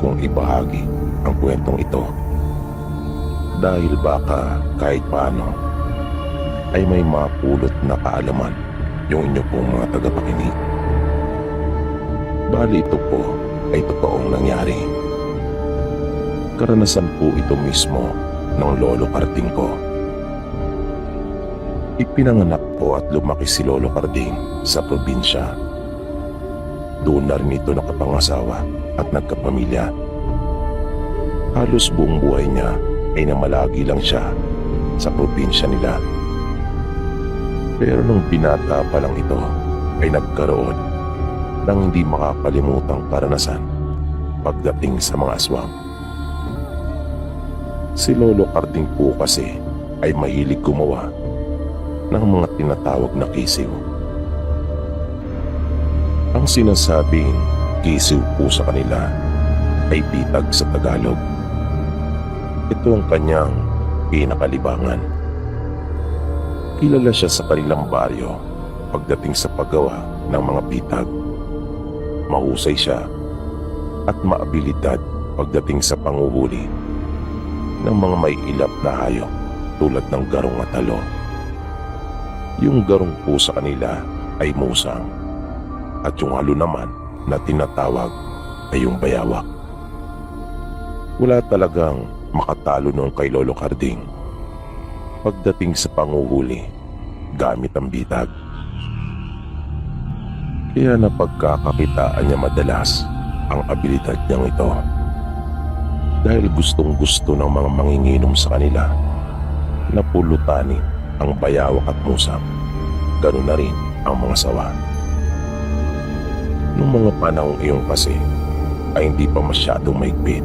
kong ibahagi ang kwentong ito. Dahil baka kahit paano ay may mapulot na kaalaman yung inyo pong mga tagapakinig. Bali ito po ay totoong nangyari. Karanasan po ito mismo ng lolo Carding ko. Ipinanganak po at lumaki si Lolo Carding sa probinsya. Doon na rin ito nakapangasawa at nagkapamilya. Halos buong buhay niya ay namalagi lang siya sa probinsya nila. Pero nung binata pa lang ito ay nagkaroon ng hindi makakalimutang karanasan pagdating sa mga aswang. Si Lolo Carding po kasi ay mahilig gumawa ng mga tinatawag na kisiw. Ang sinasabing kisiw po sa kanila ay bitag sa Tagalog. Ito ang kanyang pinakalibangan. Kilala siya sa kanilang baryo pagdating sa paggawa ng mga bitag. Mahusay siya at maabilidad pagdating sa panguhuli ng mga may ilap na hayop tulad ng garong at talo. Yung garong po sa kanila ay musang at yung halo naman na tinatawag ay yung bayawak. Wala talagang makatalo noon kay Lolo Carding pagdating sa panguhuli gamit ang bitag. Kaya napagkakakitaan niya madalas ang abilidad niyang ito dahil gustong gusto ng mga manginginom sa kanila na pulutanin ang bayawak at musang. Ganun na rin ang mga sawa. Noong mga panahong iyon kasi ay hindi pa masyadong mahigpit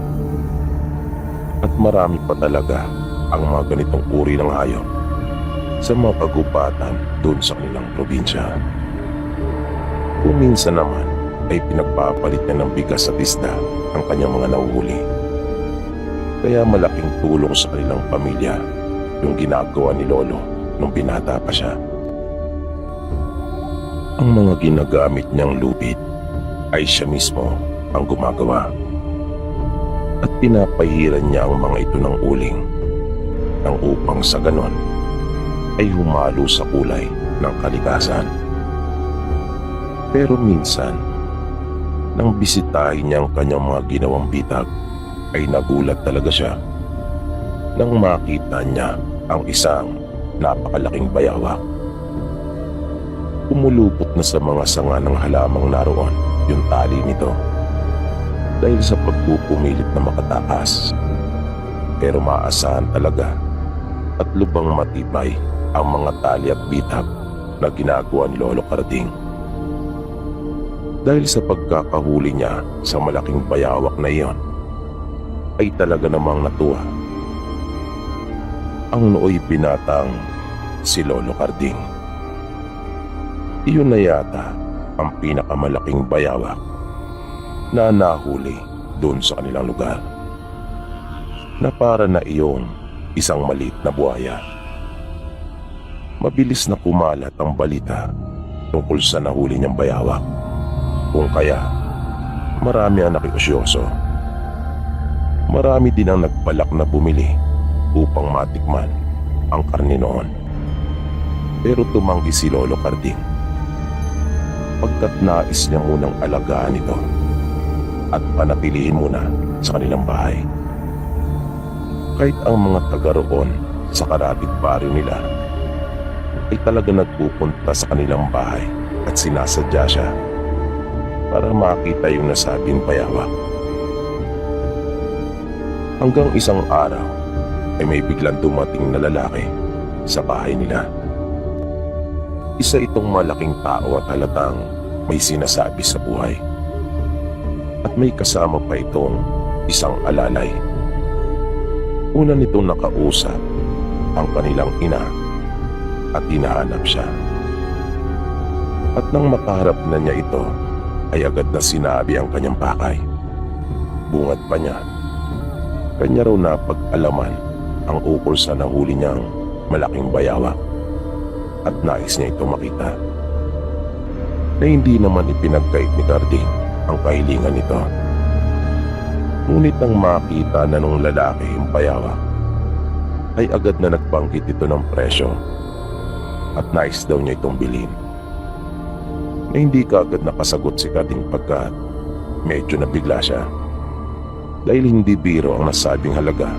at marami pa talaga ang mga ganitong uri ng hayop sa mga kagubatan doon sa kanilang probinsya. Kung minsan naman ay pinagpapalit niya ng bigas at isda ang kanyang mga nahuhuli. Kaya malaking tulong sa kanilang pamilya yung ginagawa ni Lolo nung binata pa siya. Ang mga ginagamit niyang lubid ay siya mismo ang gumagawa at pinapahiran niya ang mga ito ng uling nang upang sa ganon ay humalo sa kulay ng kalikasan. Pero minsan, nang bisitahin niya ang kanyang mga ginawang bitag, ay nagulat talaga siya nang makita niya ang isang napakalaking bayawak. Umulupot na sa mga sanga ng halamang naroon yung tali nito dahil sa pagpupumilit na makatakas. Pero maasahan talaga at lubang matibay ang mga tali at bitag na ginagawa ni Lolo Carding. Dahil sa pagkakahuli niya sa malaking bayawak na iyon, ay talaga namang natuwa ang nooy binatang si Lolo Carding. Iyon na yata ang pinakamalaking bayawak na nahuli doon sa kanilang lugar, na para na iyong isang maliit na buhaya. Mabilis na kumalat ang balita tungkol sa nahuli niyang bayawak, kung kaya marami ang nakiusyoso. Marami din ang nagbalak na bumili upang matikman ang karne noon. Pero tumanggi si Lolo Carding pagkat nais niya munang alagaan ito at panatilihin muna sa kanilang bahay. Kahit ang mga taga roon sa karapit baryo nila ay talaga nagpupunta sa kanilang bahay at sinasadya siya para makita yung nasabing bayawak. Hanggang isang araw ay may biglang dumating na lalaki sa bahay nila. Isa itong malaking tao at halatang may sinasabi sa buhay. At may kasama pa itong isang alalay. Una nitong nakausap ang kanilang ina at hinahanap siya. At nang makaharap na niya ito, ay agad na sinabi ang kanyang pakay. Bungad pa niya, kanya raw na pag-alaman ang ukol sa nahuli niyang malaking bayawak at nais niya itong makita. Na hindi naman ipinagkait ni Carding ang kahilingan nito. Ngunit nang makita na nung lalaki yung bayawak, ay agad na nagbanggit ito ng presyo at nais daw niya itong bilhin. Na hindi kaagad nakasagot si Karding pagkat medyo nabigla siya dahil hindi biro ang nasabing halaga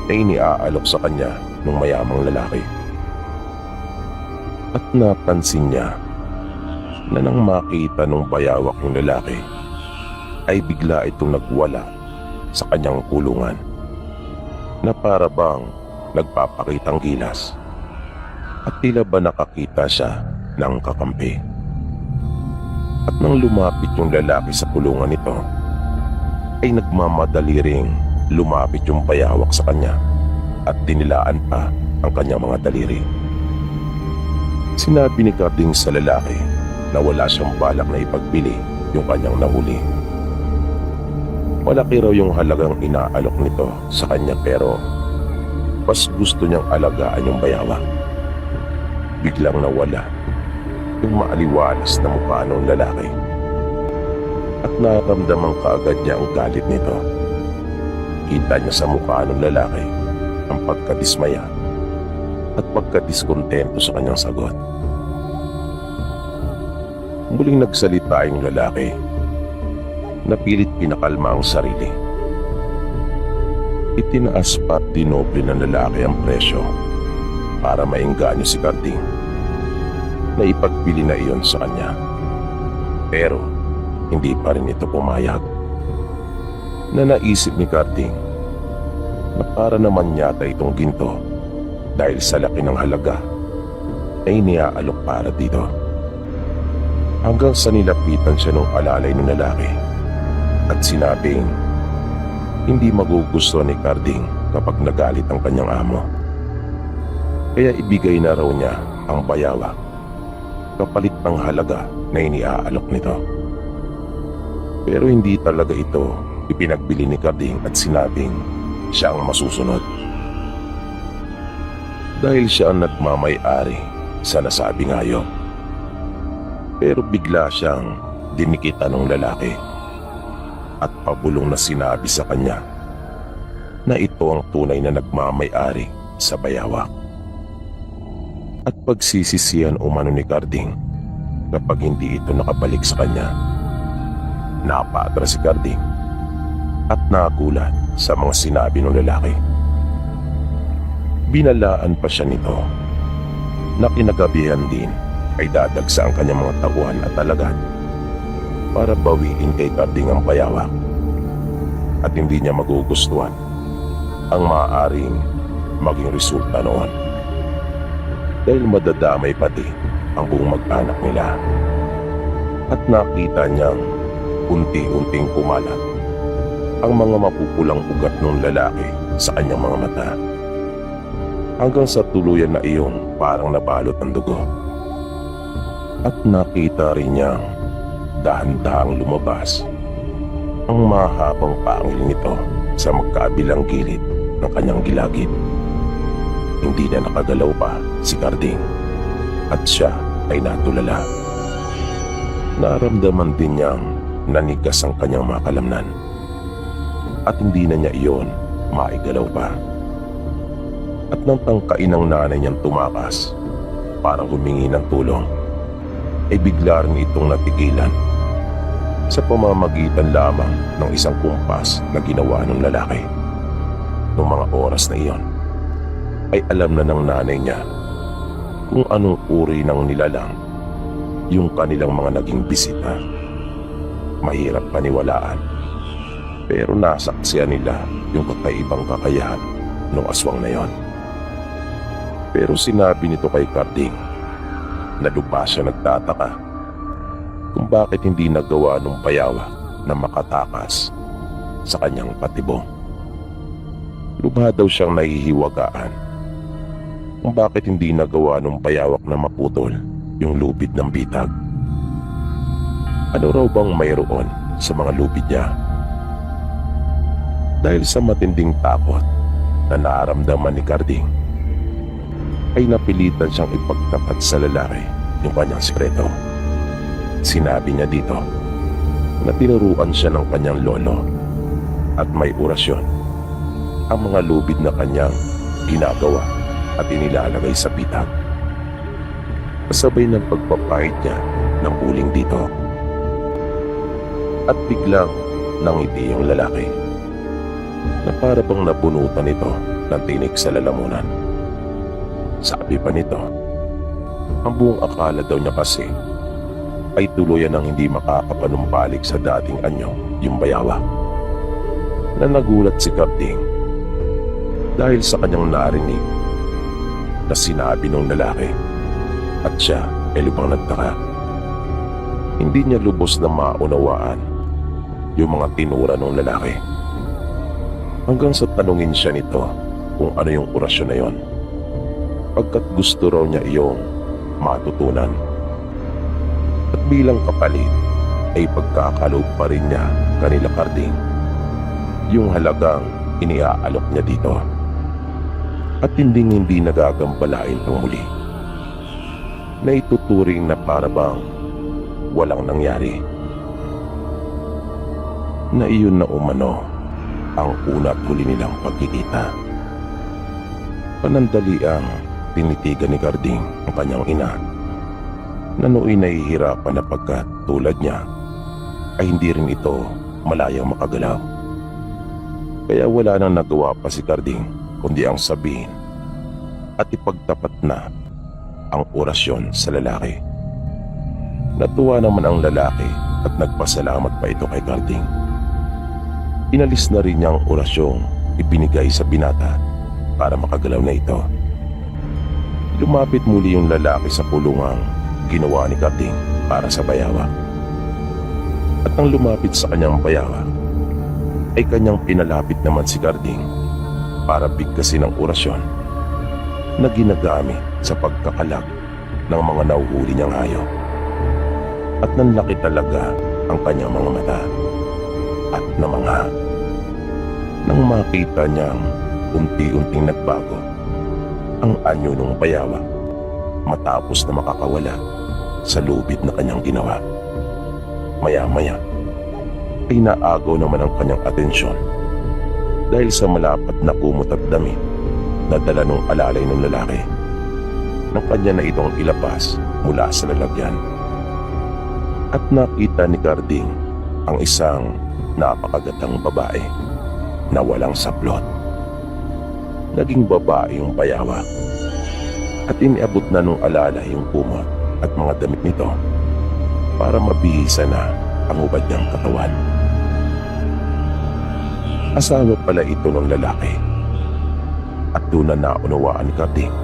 na iniaalok sa kanya ng mayamang lalaki. At napansin niya na nang makita nung bayawak yung lalaki ay bigla itong nagwala sa kanyang kulungan na para bang nagpapakitang gilas at tila ba nakakita siya ng kakampi. At nang lumapit yung lalaki sa kulungan nito ay nagmamadali ring lumapit yung bayawak sa kanya at dinilaan pa ang kanyang mga daliri. Sinabi ni Karding sa lalaki na wala siyang balak na ipagbili yung kanyang nahuli. Malaki raw yung halagang inaalok nito sa kanya pero mas gusto niyang alagaan yung bayawak. Biglang nawala yung maaliwalas na mukha ng lalaki at naramdaman kaagad niya ang galit nito. Kita niya sa mukha ng lalaki ang pagkadismaya at pagkadiskontento sa kanyang sagot. Muling nagsalita yung lalaki na pilit pinakalma ang sarili. Itinaas pa at dinoble ng lalaki ang presyo para maengganyo si Karding na ipagbili na iyon sa kanya. Pero hindi pa rin ito pumayag. Na naisip ni Karding na para naman yata itong ginto dahil sa laki ng halaga ay iniaalok para dito. Hanggang sa nilapitan siya ng alalay ng lalaki at sinabing hindi magugusto ni Karding kapag nagalit ang kanyang amo. Kaya ibigay na raw niya ang bayawak kapalit ng halaga na iniaalok nito. Pero hindi talaga ito ipinagbili ni Karding at sinabing siya ang masusunod. Dahil siya ang nagmamay-ari sa nasabing hayop. Pero bigla siyang dinikitan ng lalaki at pabulong na sinabi sa kanya na ito ang tunay na nagmamay-ari sa bayawak. At pagsisisihan umano ni Karding kapag hindi ito nakabalik sa kanya. Napaatras si Karding at nagulat sa mga sinabi ng lalaki. Binalaan pa siya nito na kinagabihan din ay dadagsa ang kanyang mga tauhan at alagad para bawiin kay Karding ang bayawak at hindi niya magugustuhan ang maaaring maging resulta noon dahil madadamay pati ang buong mag-anak nila. At nakita niyang unti-unting kumalat ang mga mapupulang ugat ng lalaki sa kanyang mga mata hanggang sa tuluyan na iyong parang nabalot ng dugo. At nakita rin niyang dahan-dahang lumabas ang mahabang pangil nito sa magkabilang gilid ng kanyang gilagid. Hindi na nakagalaw pa si Karding at siya ay natulala. Naramdaman din niyang nanigas ang kanyang mga kalamnan at hindi na niya iyon maigalaw pa. At nang tangkain ng nanay niyang tumakas para humingi ng tulong, ay bigla rin itong natigilan sa pamamagitan lamang ng isang kumpas na ginawa ng lalaki. Noong mga oras na iyon, ay alam na ng nanay niya kung anong uri ng nilalang yung kanilang mga naging bisita. Mahirap paniwalaan, pero nasaksihan nila yung kakaibang kakayahan ng aswang na yon. Pero sinabi nito kay Karding na lubha siya nagtataka kung bakit hindi nagawa ng bayawak na makatakas sa kanyang patibong. Lubha daw siyang nahihiwagaan kung bakit hindi nagawa ng bayawak na maputol yung lubid ng bitag. Ano raw bang mayroon sa mga lubid niya? Dahil sa matinding takot na nararamdaman ni Karding, ay napilitan siyang ipagtapat sa lalaki yung kanyang sikreto. Sinabi niya dito na tinuruan siya ng kanyang lolo at may orasyon ang mga lubid na kanyang ginagawa at inilalagay sa pitag. Kasabay ng pagpapahid niya ng uling dito. At biglang nangiti yung lalaki na para bang nabunutan ito ng tinik sa lalamunan. Sabi pa nito, ang buong akala daw niya kasi ay tuluyan ng hindi makakapanumbalik sa dating anyo yung bayawa. Na nagulat si Karding dahil sa kanyang narinig na sinabi ng lalaki at siya ay lubhang nagtaka. Hindi niya lubos na maunawaan yung mga tinura ng lalaki. Hanggang sa tanungin siya nito kung ano yung orasyon na yon, pagkat gusto raw niya iyong matutunan. At bilang kapalit ay pagkakaloob pa rin niya kanila Karding yung halagang iniaalok niya dito. At hindi nagagambalain pang muli na ituturing na para bang walang nangyari. Na iyon na umano ang una at huli nilang pagkikita. Panandaliang tinitigan ni Karding ang kanyang ina na nooy nahihirapan na pagkat tulad niya ay hindi rin ito malayang makagalaw. Kaya wala nang nagawa pa si Karding kundi ang sabihin at ipagtapat na ang orasyon sa lalaki. Natuwa naman ang lalaki at nagpasalamat pa ito kay Karding. Inalis na rin niya ang orasyong ibinigay sa binata para makagalaw na ito. Lumapit muli yung lalaki sa pulungang ginawa ni Karding para sa bayawa. At nang lumapit sa kanyang bayawa, ay kanyang pinalapit naman si Karding para bigkasin ang orasyon na ginagamit sa pagkakalag ng mga nauhuli niyang hayop. At nanlaki talaga ang kanyang mga mata at namangha nang makita niyang unti-unting nagbago ang anyo ng bayawa matapos na makakawala sa lubid na kanyang ginawa. Maya-maya ay naagaw naman ang kanyang atensyon dahil sa malapad na kumot at damit na dala ng alalay ng lalaki nang kanya na itong ilabas mula sa lalagyan. At nakita ni Karding ang isang napakagandang babae na walang saplot. Naging babae yung bayawa at iniabot na nung alalay yung kumot at mga damit nito para mabihisa na ang ubad niyang katawan. Asawa pala ito ng lalaki at doon na naunawaan ni Karding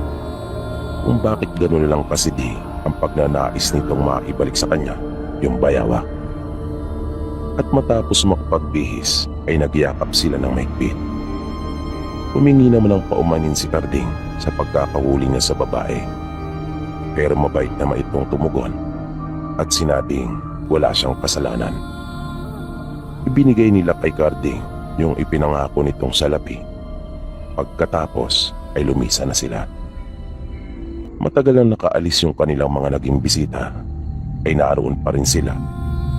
kung bakit gano'n lang kasidi ang pagnanais nitong maibalik sa kanya yung bayawa. At matapos makapagbihis ay nagyakap sila ng mahigpit. Humingi naman ng paumanin si Karding sa pagkakahuli niya sa babae, pero mabait naman itong tumugon at sinabing wala siyang kasalanan. Ibinigay nila kay Karding yung ipinangako nitong salapi. Pagkatapos ay lumisa na sila. Matagal na nakaalis yung kanilang mga naging bisita, ay naroon pa rin sila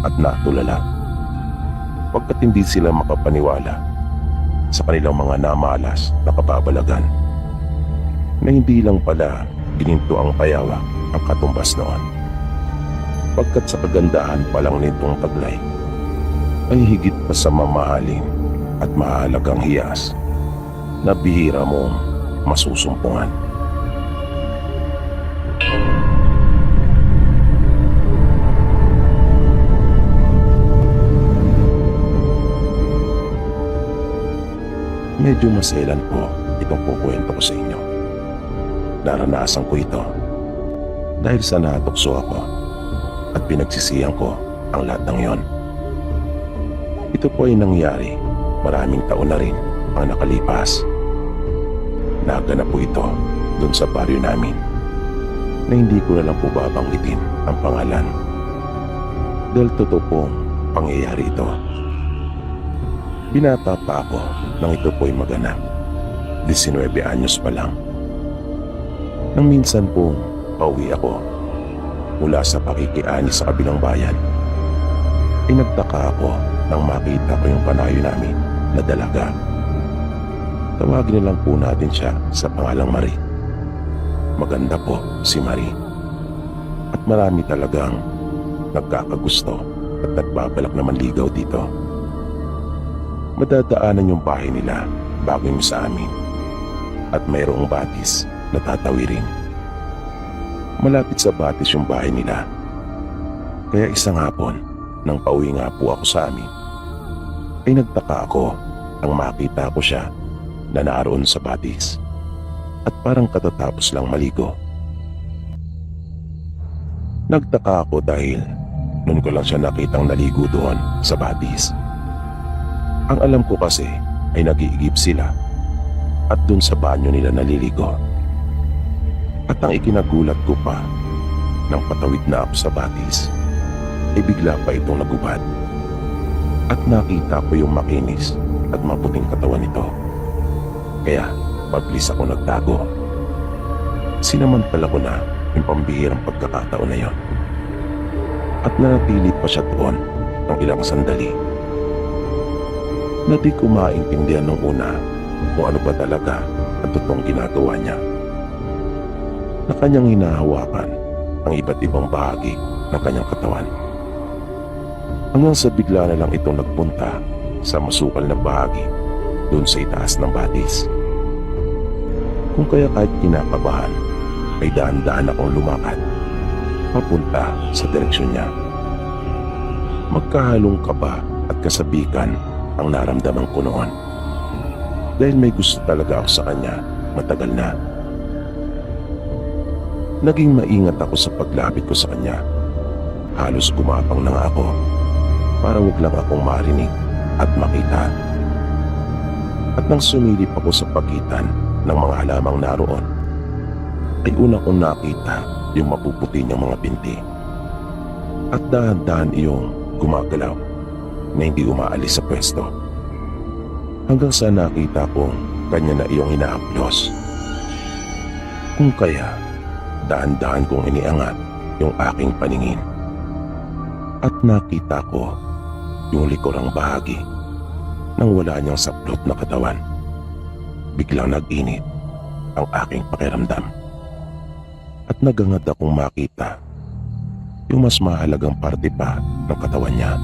at natulala pagkat hindi sila makapaniwala sa kanilang mga namalas na kababalagan na hindi lang pala gininto ang bayawa ang katumbas noon, pagkat sa kagandahan pa lang nitong taglay ay higit pa sa mamahalin at mahalagang hiyas na bihira mong masusumpungan. Medyo maselan po itong kukwento ko sa inyo. Naranasan ko ito dahil sa natukso ako at pinagsisihan ko ang lahat ng yon. Ito po ay nangyari maraming taon na rin ang nakalipas. Naganap po ito dun sa baryo namin na hindi ko na lang po babanggitin ang pangalan dahil totoo pong pangyayari ito. Binata pa ako nang ito po'y maganap. 19 anyos pa lang. Nang minsan pong pauwi ako mula sa pakikiani sa kabilang bayan, ay nagtaka ako nang makita ko yung panayo namin na dalaga. Tawagin na lang po natin siya sa pangalang Marie. Maganda po si Marie. At marami talagang nagkakagusto at nagbabalak na manligaw dito. Madadaanan yung bahay nila bago yung sa amin. At mayroong batis na tatawirin. Malapit sa batis yung bahay nila. Kaya isang hapon, nang pauwi nga po ako sa amin, ay nagtaka ako nang makita ko siya na naroon sa batis at parang katatapos lang maligo. Nagtaka ako dahil noon ko lang siya nakitang naligo doon sa batis. Ang alam ko kasi ay nag-iigib sila at doon sa banyo nila naliligo. At ang ikinagulat ko pa, nang patawid na ako sa batis, ay bigla pa itong nagubad. At nakita ko yung makinis at maputing katawan nito. Kaya mabilis ako nagtago. Sinamantala ko na yung pambihirang pagkakataon na yon. At nanatili pa siya doon ng ilang sandali. Na di ko maintindihan nung una kung ano ba talaga ang totoong ginagawa niya. Na kanyang hinahawakan ang iba't ibang bahagi ng kanyang katawan. Hanggang sa bigla na lang itong nagpunta sa masukal na bahagi doon sa itaas ng batis. Kung kaya kahit kinakabahan, ay daan-daan akong lumakad papunta sa direksyon niya. Magkahalong kaba at kasabikan ang naramdaman ko noon. Dahil may gusto talaga ako sa kanya matagal na. Naging maingat ako sa paglapit ko sa kanya. Halos gumapang na nga ako para wag lang akong marinig at makita. At nang sumilip ako sa pagitan ng mga halamang naroon, ay una kong nakita yung mapuputi niyang mga binti. At dahan-dahan iyong gumagalaw na hindi umaalis sa pwesto. Hanggang sa nakita kong kanya na iyong hinahaplos. Kung kaya, dahan-dahan kong iniangat yung aking paningin. At nakita ko yung likurang bahagi ng wala niyang saplot na katawan. Biglang nag-init ang aking pakiramdam. At nagangad akong makita yung mas mahalagang parte pa ng katawan niya.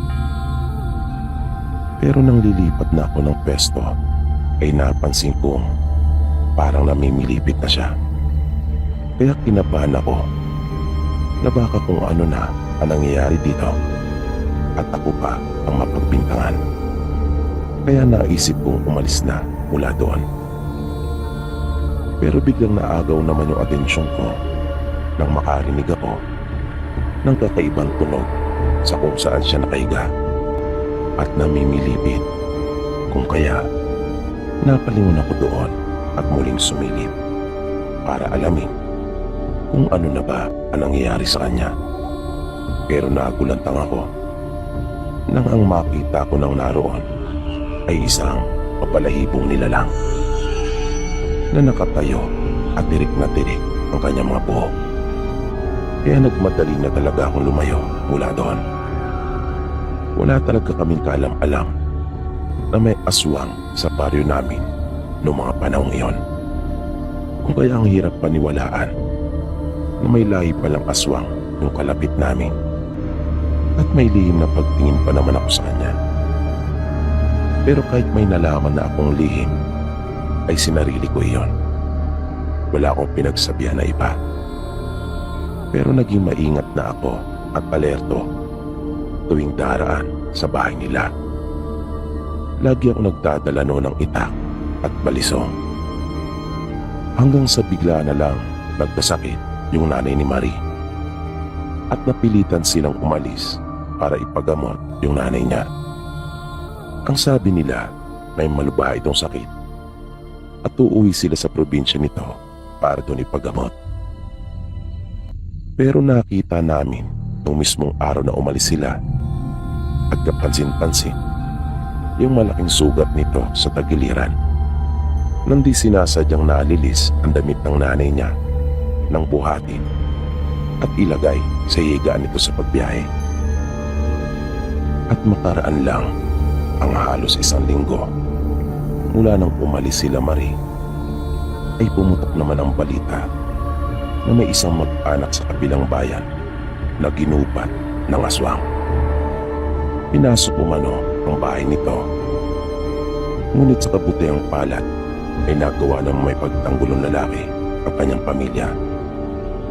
Pero nang lilipat na ako ng pwesto, ay napansin kong parang namimilipit na siya. Kaya kinabahan ako na baka kung ano na ang nangyayari dito at ako pa ang mapagbintangan. Kaya naisip kong umalis na mula doon. Pero biglang naagaw naman yung atensyon ko nang makarinig ako ng kakaibang tunog sa kung saan siya nakahiga at namimilipit. Kung kaya, napalingon ako doon at muling sumilip para alamin kung ano na ba ang nangyayari sa kanya. Pero nagulantang ako nang ang makita ko nang naroon ay isang papalahibong nilalang na nakatayo at tirik na tirik ang kanyang mga buhok. Kaya nagmadali na talaga akong lumayo mula doon. Wala talaga kaming kaalam-alam na may aswang sa baryo namin noong mga panahong iyon. Kung kaya ang hirap paniwalaan na may lahi palang aswang yung kalapit namin. At may lihim na pagtingin pa naman ako sa kanya. Pero kahit may nalaman na akong lihim, ay sinarili ko iyon. Wala akong pinagsabihan na iba. Pero naging maingat na ako at alerto tuwing daraan sa bahay nila. Lagi ako nagdadala noon ng itak at balisong. Hanggang sa bigla na lang nagkasakit yung nanay ni Marie. At napilitan silang umalis para ipagamot yung nanay niya. Ang sabi nila, may malubha itong sakit at uuwi sila sa probinsya nito para doon ipagamot. Pero nakita namin nung mismong araw na umalis sila at kapansin-pansin yung malaking sugat nito sa tagiliran. Nang di sinasadyang nalilis ang damit ng nanay niya nang buhatin at ilagay sa higaan nito sa pagbiyahe. At makaraan lang ang halos 1 linggo Mula nang umalis sila Marie, ay pumutok naman ang balita na may isang mag-anak sa kabilang bayan na ginupat ng aswang. Pinasok umano ang bahay nito. Ngunit sa kabutihang palad ay nagawa ng may pagtanggulong lalaki ang kanyang pamilya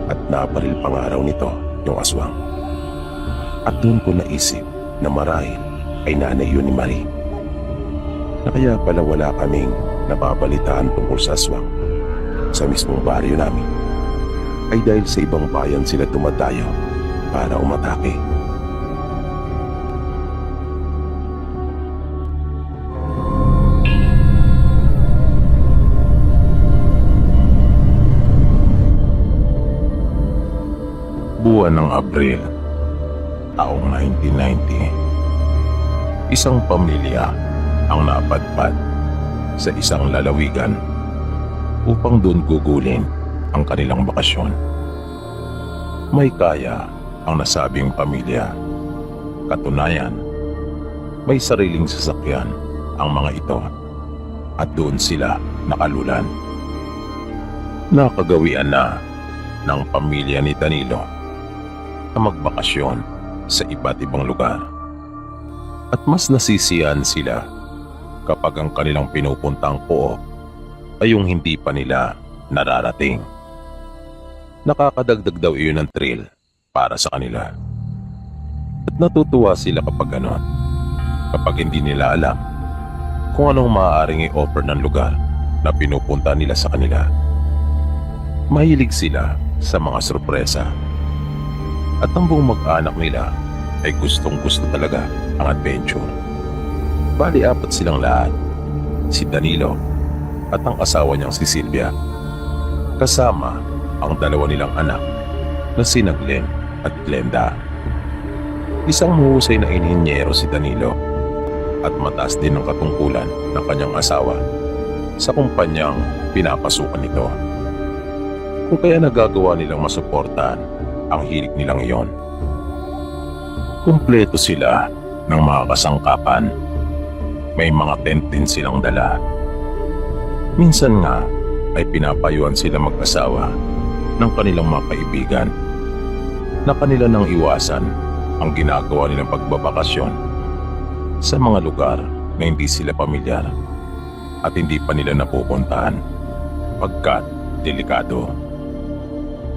at nabaril pang araw nito yung aswang. At doon ko naisip na marahil ay nanay yun ni Marie, na kaya pala wala kaming nababalitaan tungkol sa aswang sa mismong baryo namin, ay dahil sa ibang bayan sila tumatayo para umatake. Buwan ng Abril, taong 1990, isang pamilya ang napadpad sa isang lalawigan upang doon gugulin ang kanilang bakasyon. May kaya ang nasabing pamilya. Katunayan, may sariling sasakyan ang mga ito at doon sila nakalulan. Nakagawian na ng pamilya ni Danilo na magbakasyon sa iba't ibang lugar. At mas nasisiyahan sila kapag ang kanilang pinupuntang pook ay yung hindi pa nila nararating. Nakakadagdag daw iyon ng thrill para sa kanila. At natutuwa sila kapag ganon, kapag hindi nila alam kung anong maaaring i-offer ng lugar na pinupunta nila sa kanila. Mahilig sila sa mga sorpresa. At ang buong mag-anak nila ay gustong-gusto talaga ang adventure. Bali 4 silang lahat, si Danilo at ang asawa niyang si Sylvia, kasama ang 2 nilang anak na sina Glenn at Glenda. Isang mahusay na inhinyero si Danilo at mataas din ang katungkulan ng kanyang asawa sa kumpanyang pinapasukan nito. Kung kaya nagagawa nilang masuportahan ang hilig nilang iyon. Kumpleto sila ng mga kasangkapan. May mga tent din silang dala. Minsan nga ay pinapayuhan sila mag-asawa ng kanilang mga kaibigan na kanila nang iwasan ang ginagawa nilang pagbabakasyon sa mga lugar na hindi sila pamilyar at hindi pa nila napupuntahan pagkat delikado.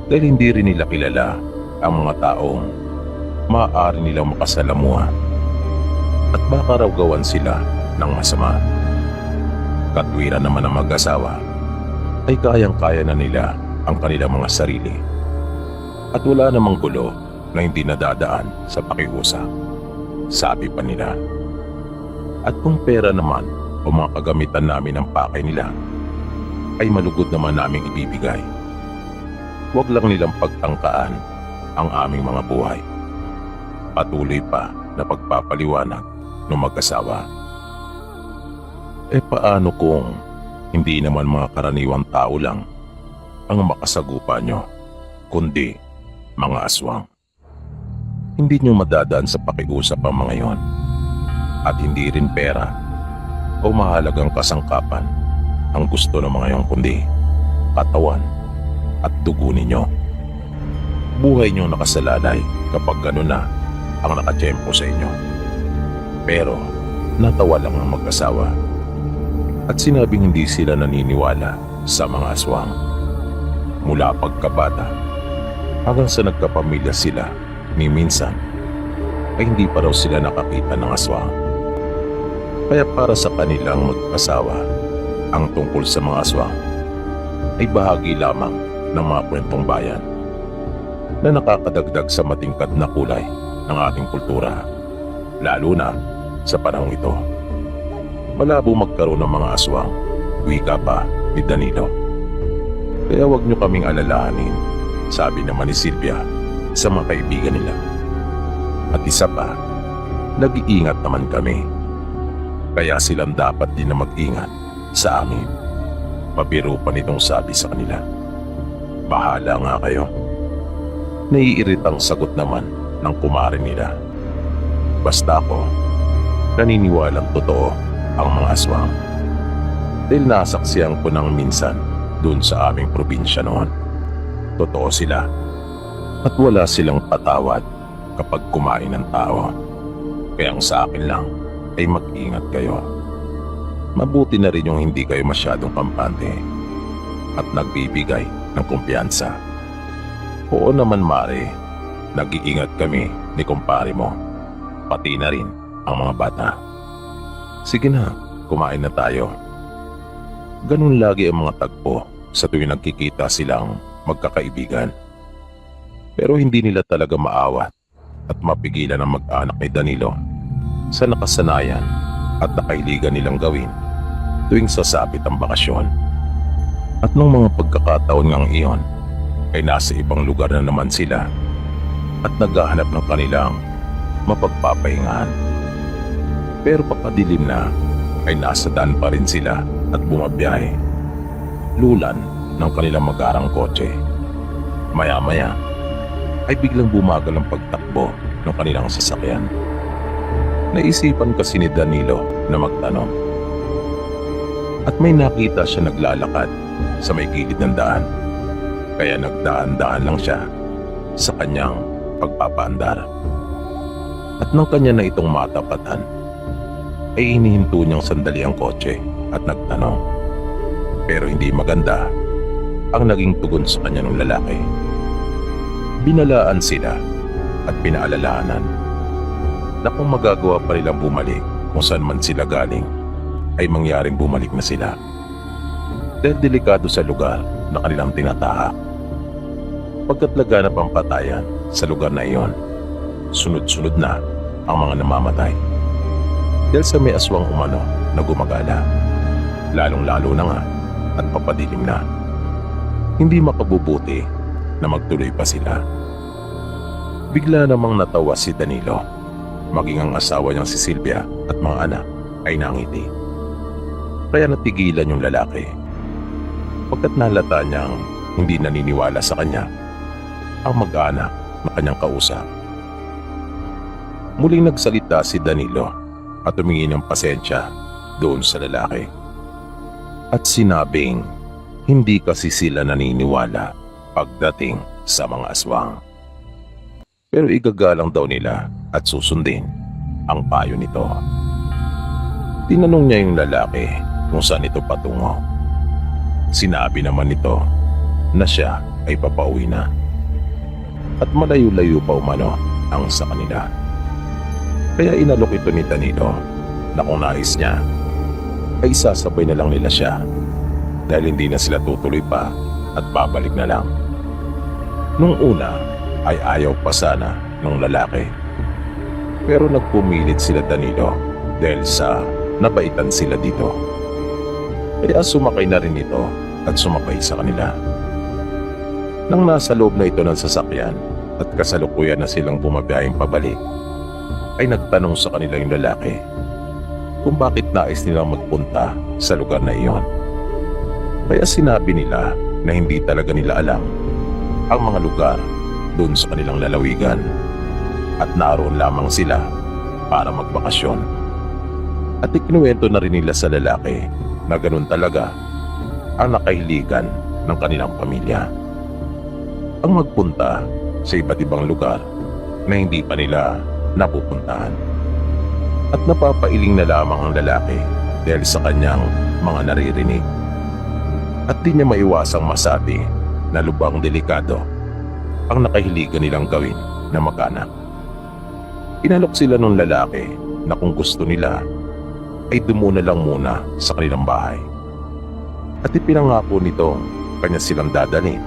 Dahil hindi rin nila kilala ang mga taong maaari nilang makasalamuha at baka raw gawan sila ng masama. Katwiran naman ng mag-asawa ay kayang-kaya na nila ang kanilang mga sarili at wala namang gulo na hindi nadadaan sa pakiusap, sabi pa nila. At kung pera naman o mga kagamitan namin ng pakay nila ay malugod naman naming ibibigay. Huwag lang nilang pagtangkaan ang aming mga buhay. Patuloy pa na pagpapaliwanag ng mag-asawa. Paano kung hindi naman mga karaniwang tao lang ang makasagupa nyo, kundi mga aswang? Hindi nyo madadaan sa pakiusap ang mga yon at hindi rin pera o mahalagang kasangkapan ang gusto ng mga yon, kundi katawan at dugo ninyo. Buhay nyo nakasalalay kapag gano'n na ang nakatiyempo sa inyo. Pero natawa lang ang mag-asawa at sinabing hindi sila naniniwala sa mga aswang. Mula pagkabata hanggang sa nagkapamilya sila, ni minsan ay hindi pa raw sila nakakita ng aswang. Kaya para sa kanilang mag-asawa, ang tungkol sa mga aswang ay bahagi lamang ng mga kwentong bayan na nakakadagdag sa matingkad na kulay ng ating kultura, lalo na sa panahong ito. Malabo magkaroon ng mga aswang, wika pa ni Danilo. Kaya wag nyo kaming alalahanin, sabi naman ni Sylvia sa mga kaibigan nila. At isa pa, nag-iingat naman kami. Kaya silang dapat din na mag-ingat sa amin. Pabiro pa nitong sabi sa kanila. Bahala nga kayo. Naiiritang sagot naman ng kumare nila. Basta ako, naniniwalang totoo ang mga aswang. dahil nasaksihan ko nang minsan doon sa aming probinsya noon. Totoo sila at wala silang patawad kapag kumain ng tao. Kaya ang sa akin lang ay mag-ingat kayo. Mabuti na rin yung hindi kayo masyadong kampante at nagbibigay ng kumpiyansa. Oo naman Mare, nag-iingat kami ni kumpare mo, pati na rin ang mga bata. Sige na, kumain na tayo. Ganun lagi ang mga tagpo sa tuwing nagkikita silang magkakaibigan. Pero hindi nila talaga maawat at mapigilan ang mag-anak ni Danilo sa nakasanayan at nakahiligan nilang gawin tuwing sasapit ang bakasyon. At nung mga pagkakataon ngang iyon ay nasa ibang lugar na naman sila at naghahanap ng kanilang mapagpapahingahan. Pero papadilim na ay nasa daan pa rin sila at bumabiyahe. Lulan ng kanilang mag-arang kotse. Maya-maya ay biglang bumagal ang pagtakbo ng kanilang sasakyan. Naisipan kasi ni Danilo na magtanong. At may nakita siya naglalakad sa may gilid ng daan. Kaya nagdaan-daan lang siya sa kanyang pagpapaandar. At nang kanya na itong matapatan, ay hinihinto niyang sandali ang kotse at nagtanong. Pero hindi maganda ang naging tugon sa kanya ng lalaki. Binalaan sila at pinaalalahanan na kung magagawa pa nilang bumalik kung saan man sila galing, ay mangyaring bumalik na sila. Dahil delikado sa lugar na kanilang tinatahak. Pagkat laganap ang patayan sa lugar na iyon, sunod-sunod na ang mga namamatay. Dahil sa may aswang umano na gumagala, lalong-lalo na nga at papadilim na. Hindi makabubuti na magtuloy pa sila. Bigla namang natawa si Danilo, maging ang asawa niyang si Silvia at mga anak ay nangiti. Kaya natigilan yung lalaki. Pagkat nalata niyang hindi naniniwala sa kanya ang mag-anak na kanyang kausap. Muling nagsalita si Danilo at humingi ng pasensya doon sa lalaki. At sinabing hindi kasi sila naniniwala pagdating sa mga aswang. Pero igagalang daw nila at susundin ang payo nito. Tinanong niya yung lalaki kung saan ito patungo. Sinabi naman nito na siya ay papauwi na. At malayo-layo pa umano ang sa kanila. Kaya inalok ito ni Danilo na kung nais niya ay sasabay na lang nila siya dahil hindi na sila tutuloy pa at babalik na lang. Nung una ay ayaw pa sana ng lalaki. Pero nagpumilit sila Danilo dahil sa nabaitan sila dito. Kaya sumakay na rin ito at sumakay sa kanila. Nang nasa loob na ito ng sasakyan at kasalukuyan na silang bumabiyahing pabalik, ay nagtanong sa kanila yung lalaki kung bakit nais nilang magpunta sa lugar na iyon. Kaya sinabi nila na hindi talaga nila alam ang mga lugar doon sa kanilang lalawigan at naroon lamang sila para magbakasyon. At ikinuwento na rin nila sa lalaki na ganun talaga ang nakahiligan ng kanilang pamilya. Ang magpunta sa iba't ibang lugar na hindi pa nila napupuntahan. At napapailing na lamang ang lalaki dahil sa kanyang mga naririnig. At di niya maiwasang masabi na lubang delikado ang nakahiligan nilang gawin na mag-anak. Inalok sila ng lalaki na kung gusto nila ay dumuna lang muna sa kanilang bahay. At ipinangako nito kanya silang dadalhin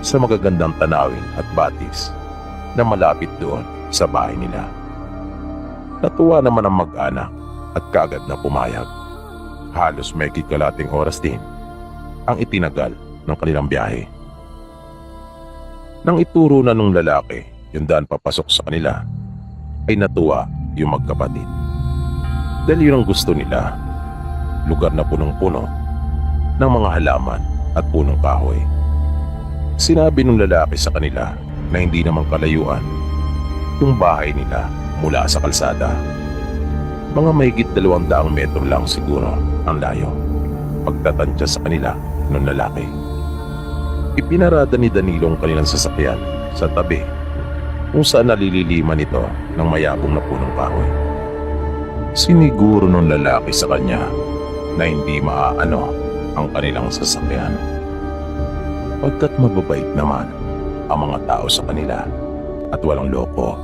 sa magagandang tanawin at batis na malapit doon sa bahay nila. Natuwa naman ang mag-anak at kaagad na pumayag. Halos may kikalating oras din ang itinagal ng kanilang biyahe. Nang ituro na nung lalaki yung daan papasok sa kanila, ay natuwa yung magkapatid. Dahil yun ang gusto nila, lugar na punong-puno ng mga halaman at punong kahoy. Sinabi nung lalaki sa kanila na hindi naman kalayuan yung bahay nila mula sa kalsada. Mga mahigit 200 metro lang siguro ang layo. pagtatansya sa kanila ng lalaki. Ipinarada ni Danilo ang kanilang sasakyan sa tabi kung saan nalililiman ito ng mayabong na punong kahoy. Siniguro ng lalaki sa kanya na hindi maaano ang kanilang sasakyan, pagkat mababait naman ang mga tao sa kanila at walang loko,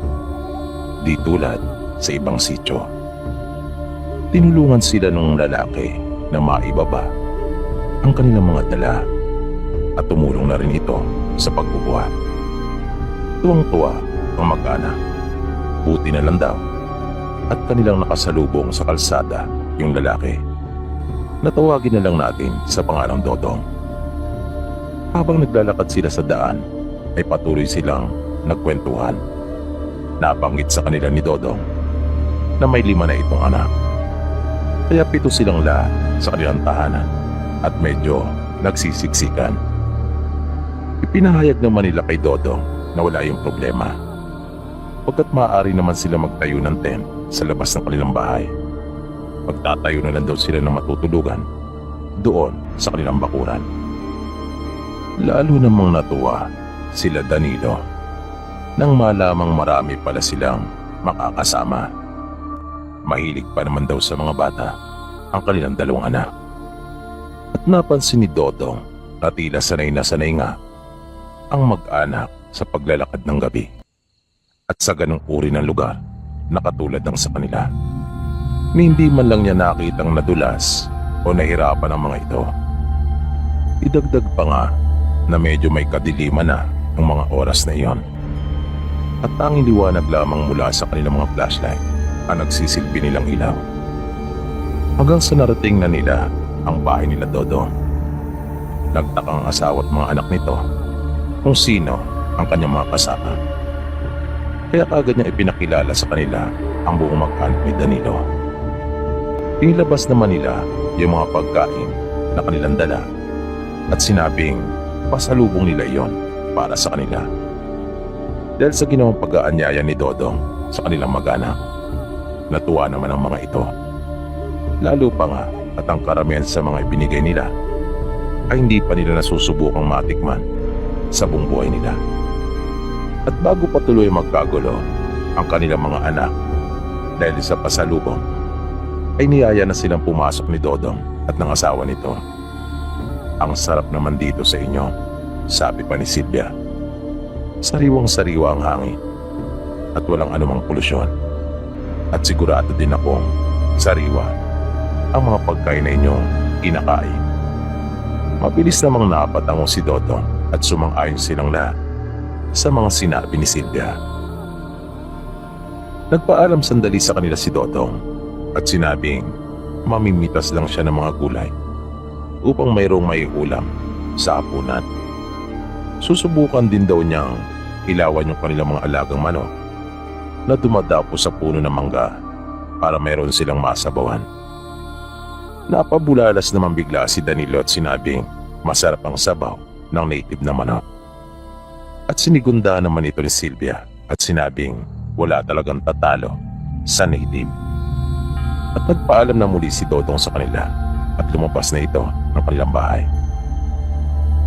di tulad sa ibang sityo. Tinulungan sila ng lalaki na maibaba ang kanilang mga dala at tumulong na rin ito sa pagbubuhat. Tuwang-tuwa ang mag-anak. Buti na lang daw at kanilang nakasalubong sa kalsada yung lalaki. Natawagin na lang natin sa pangalang Dodong. Habang naglalakad sila sa daan, ay patuloy silang nagkwentuhan. Nabanggit sa kanila ni Dodong na may 5 na itong anak. Kaya 7 silang lahat sa kanilang tahanan at medyo nagsisiksikan. Ipinahayag naman nila kay Dodong na wala yung problema, pagkat maaari naman sila magtayo ng tent sa labas ng kanilang bahay. Magtatayo na lang daw sila ng matutulugan doon sa kanilang bakuran. Lalo namang natuwa sila Danilo nang malamang marami pala silang makakasama. Mahilig pa naman daw sa mga bata ang kanilang 2 anak. At napansin ni Dodong na tila sanay na sanay nga ang mag-anak sa paglalakad ng gabi at sa ganong uri ng lugar na katulad ng sa kanila. Ni hindi man lang niya nakitang nadulas o nahirapan ang mga ito. Idagdag pa nga na medyo may kadiliman na ang mga oras na iyon at tanging liwanag lamang mula sa kanilang mga flashlight ang nagsisilbi nilang ilaw. Hanggang sa narating na nila ang bahay nila Dodong. Nagtakang asawa at mga anak nito kung sino ang kanyang mga kasama. Kaya agad niya ipinakilala sa kanila ang buong mag-anak ni Danilo. Inilabas naman nila yung mga pagkain na kanilang dala at sinabing pasalubong nila iyon para sa kanila. Dahil sa ginawang pag-aanyaya ni Dodong sa kanilang mag-anak, natuwa naman ang mga ito. Lalo pa nga at ang karamihan sa mga ibinigay nila ay hindi pa nila nasusubukang matikman sa buong buhay nila. At bago patuloy magkagulo ang kanilang mga anak dahil sa pasalubong, ay niyaya na silang pumasok ni Dodong at ng asawa nito. Ang sarap naman dito sa inyo, sabi pa ni Silvia. Sariwang-sariwa ang hangin at walang anumang polusyon. At sigurado din akong sariwa ang mga pagkain na inyong kinakain. Mabilis namang napatango si Dodong at sumang-ayon silang lahat sa mga sinabi ni Silvia. Nagpaalam sandali sa kanila si Dodong at sinabing mamimitas lang siya ng mga gulay upang mayroong maiulam sa hapunan. Susubukan din daw niyang ilawan yung kanilang mga alagang manok na dumadapo sa puno ng mangga para mayroon silang masabawan. Napabulalas naman bigla si Danilo at sinabing masarap ang sabaw ng native na manok. At sinigunda naman ito ni Silvia at sinabing wala talagang tatalo sa native. At nagpaalam na muli si Dodong sa kanila at lumabas na ito ng kanilang bahay.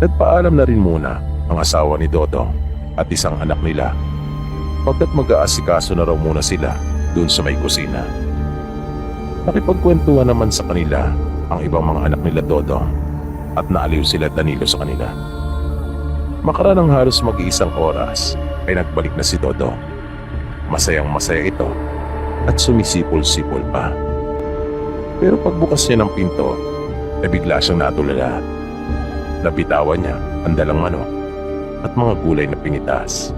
Nagpaalam na rin muna ang asawa ni Dodong at isang anak nila pagkat mag-aasikaso na raw muna sila doon sa may kusina. Nakipagkwentuhan naman sa kanila ang ibang mga anak nila Dodong at naaliw sila Danilo sa kanila. Makaraan ng halos mag-iisang oras ay nagbalik na si Dodong. Masayang masaya ito at sumisipol-sipol pa. Pero pagbukas niya ng pinto ay bigla siyang natulala. Nabitawan niya ang dalang manok at mga gulay na pinitas.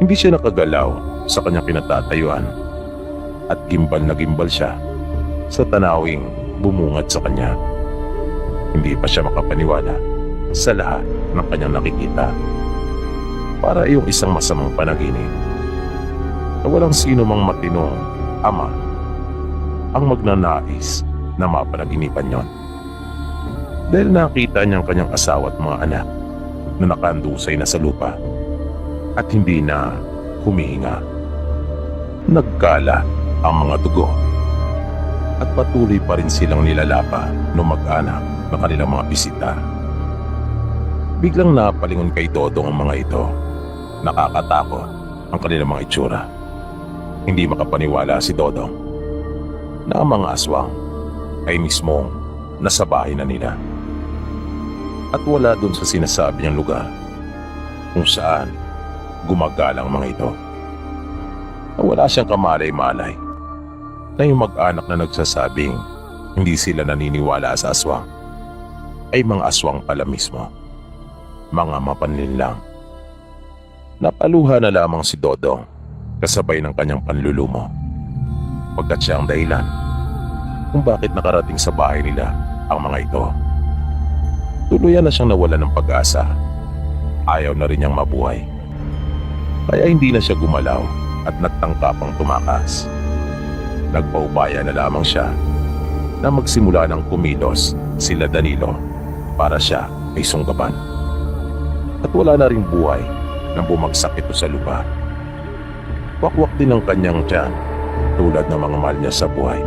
Hindi siya nakagalaw sa kanyang kinatatayuan at gimbal na gimbal siya sa tanawing bumungad sa kanya. Hindi pa siya makapaniwala sa lahat ng kanyang nakikita. Para iyong isang masamang panaginip na walang sino mang matinong ama ang magnanais na mapanaginipan yon. Dahil nakita niyang kanyang asawa at mga anak na nakandusay na sa lupa at hindi na humihinga. Nagkala ang mga dugo at patuloy pa rin silang nilalapa ng mag-anak ng kanilang mga bisita. Biglang napalingon kay Dodong ang mga ito. Nakakatakot ang kanilang mga itsura. Hindi makapaniwala si Dodong na ang mga aswang ay mismong nasa bahay na nila. At wala dun sa sinasabi niyang lugar kung saan gumagala ang mga ito. Na wala siyang kamalay-malay na yung mag-anak na nagsasabing hindi sila naniniwala sa aswang ay mga aswang pala mismo. Mga mapanlinlang. Napaluha na lamang si Dodong kasabay ng kanyang panlulumo. Pagkat siya ang dahilan kung bakit nakarating sa bahay nila ang mga ito. Tuluyan na siyang nawalan ng pag-asa. Ayaw na rin niyang mabuhay. Kaya hindi na siya gumalaw at nagtangkapang tumakas. Nagpaubaya na lamang siya na magsimula ng kumilos sila Danilo para siya ay sunggaban. At wala na ring buhay nang bumagsak ito sa lupa. Wakwak din ang kanyang tiyan tulad ng mga mahal niya sa buhay.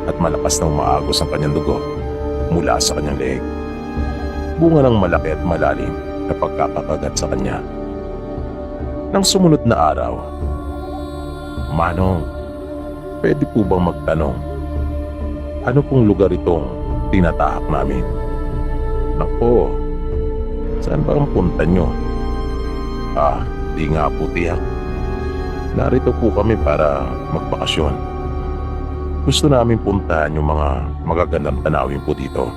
At malakas nang maagos ang kanyang dugo mula sa kanyang leeg. Bunga ng malaki at malalim na pagkakakagat sa kanya. Nang sumunod na araw, "Manong, pwede po bang magtanong? Ano pong lugar itong tinatahak namin?" "Nako, saan ba ang punta nyo?" Di nga po tiyak. Narito po kami para magbakasyon. Gusto namin puntahan yung mga magagandang tanawin po dito.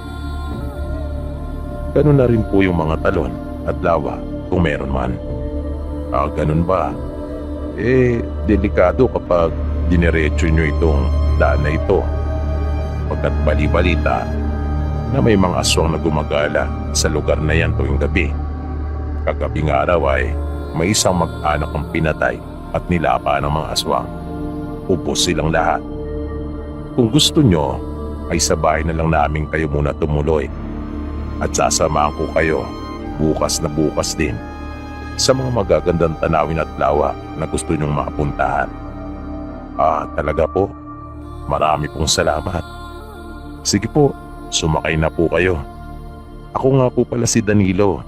Ganun na rin po yung mga talon at lawa kung meron man." "Ganun ba? Delikado kapag dinerecho nyo itong daan na ito. Pagkat bali-balita na may mga aswang na gumagala sa lugar na yan tuwing gabi. Kagabing araw ay may isang mag-anak ang pinatay at nilapa ng mga aswang. Ubos silang lahat. Kung gusto nyo, ay sa bahay na lang namin kayo muna tumuloy. At sasamahan ko kayo bukas na bukas din sa mga magagandang tanawin at lawa na gusto nyong makapuntahan." Talaga po? Marami pong salamat. Sige po, sumakay na po kayo. Ako nga po pala si Danilo,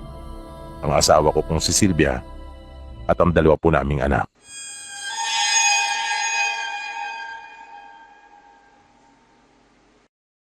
ang asawa ko pong si Silvia at ang dalawa po naming anak.